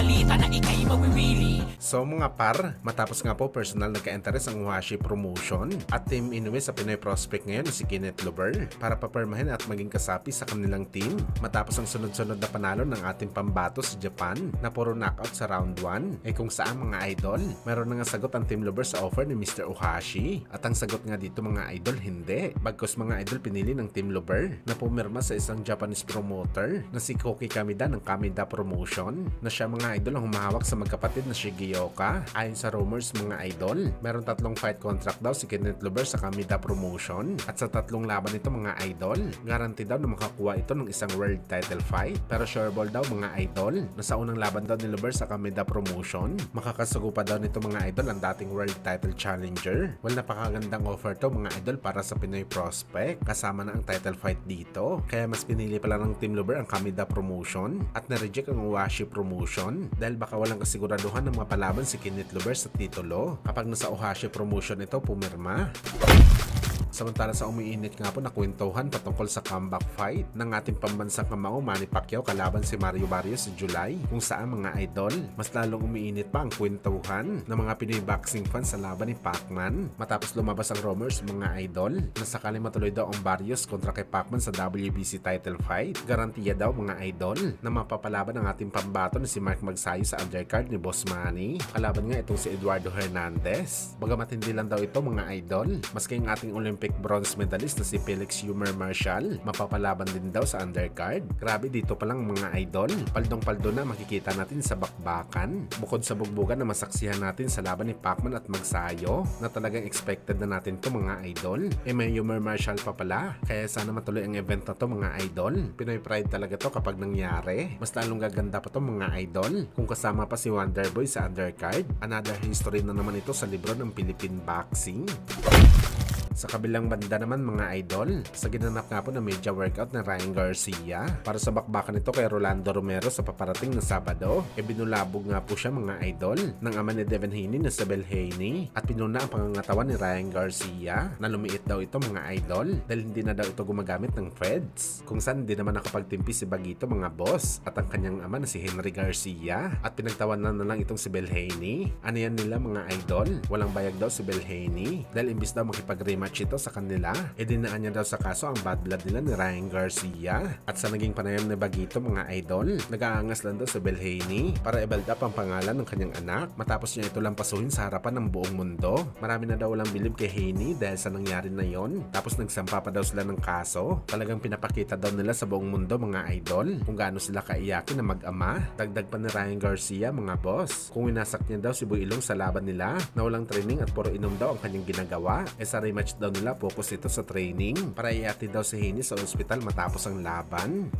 balita na ikay mawiwili. So mga par, matapos nga po personal nagka-interest ang Uhashi Promotion at Team Inoue sa Pinoy prospect ngayon si Kenneth Lover para papermahin at maging kasapi sa kanilang team matapos ang sunod-sunod na panalo ng ating pambato sa Japan na puro knockout sa round 1. Kung saan mga idol, meron na nga sagot ang Team Lover sa offer ni Mr. Uhashi at ang sagot nga dito mga idol hindi. Bagkus mga idol pinili ng Team Lover na pumirma sa isang Japanese promoter na si Koki Kamida ng Kamida Promotion na siya mga idol ang humahawak sa magkapatid na Shigeoka. Ayon sa rumors mga idol, meron 3 fight contract daw si Kenneth Lover sa Kamida Promotion at sa 3 laban nito mga idol, guarantee daw na makakuha ito ng isang world title fight. Pero sure ball daw mga idol na sa unang laban daw ni Lover sa Kamida Promotion, makakasugo pa daw nito mga idol ang dating world title challenger. Well, napakagandang offer to mga idol para sa Pinoy prospect kasama na ang title fight dito. Kaya mas pinili pala ng Team Lover ang Kamida Promotion at na-reject ang Uhashi Promotion dahil baka walang kasiguraduhan ng mapalaban si Kenneth Lover sa titulo kapag nasa Uhashi Promotion ito pumirma. Samantala sa umiinit nga po na kwentuhan patungkol sa comeback fight ng ating pambansang kamao Manny Pacquiao kalaban si Mario Barrios sa July, kung saan mga idol, mas lalong umiinit pa ang kwentuhan ng mga Pinoy boxing fans sa laban ni Pacman matapos lumabas ang rumors mga idol na sakaling matuloy daw ang Barrios kontra kay Pacman sa WBC title fight. Garantiya daw mga idol na mapapalaban ang ating pambato na si Mark Magsayo sa undercard ni Boss Manny. Kalaban nga itong si Eduardo Hernandez. Bagamat hindi lang daw ito mga idol, maski ang ating Olympic bronze medalist na si Felix Humor Marshall mapapalaban din daw sa undercard. Grabe, dito pa lang mga idol, paldong-paldo na makikita natin sa bakbakan. Bukod sa bugbugan na masaksihan natin sa laban ni Pacman at Magsayo na talagang expected na natin to mga idol, may Humor Marshall pa pala. Kaya sana matuloy ang event na to mga idol. Pinoy pride talaga to kapag nangyari. Mas lalong gaganda pa to mga idol kung kasama pa si Wonderboy sa undercard. Another history na naman ito sa libro ng Philippine Boxing. Sa kabilang banda naman mga idol, sa ginanap nga po na media workout ng Ryan Garcia para sa bakbakan nito kay Rolando Romero sa paparating na Sabado, binulabog nga po siya mga idol ng ama ni Devin Haney na si Bel Haney at pinuna ang pangangatawan ni Ryan Garcia na lumiit daw ito mga idol dahil hindi na daw ito gumagamit ng feds, kung saan hindi naman nakapagtimpi si Bagito mga boss at ang kanyang ama na si Henry Garcia at pinagtawanan na lang itong si Bel Haney. Ano yan nila mga idol? Walang bayag daw si Bel Haney dahil imbis daw makipag-rematch ito sa kanila, dinaan niya daw sa kaso ang bad blood nila ni Ryan Garcia. At sa naging panayam ni Bagito mga idol, nag-aangas lang daw sa Bel Haney para i-build up ang pangalan ng kanyang anak matapos niya ito lampasuhin sa harapan ng buong mundo. Marami na daw walang bilib kay Haney dahil sa nangyari na yon. Tapos nagsampa pa daw sila ng kaso. Talagang pinapakita daw nila sa buong mundo mga idol kung gaano sila kaiyakin na mag-ama. Dagdag pa ni Ryan Garcia mga boss, kung winasak niya daw si Boy Ilong sa laban nila na walang training at puro inom daw ang kanyang ginagawa, sa rematch daw nila focus ito sa training para iatid daw si Haney sa ospital matapos ang laban.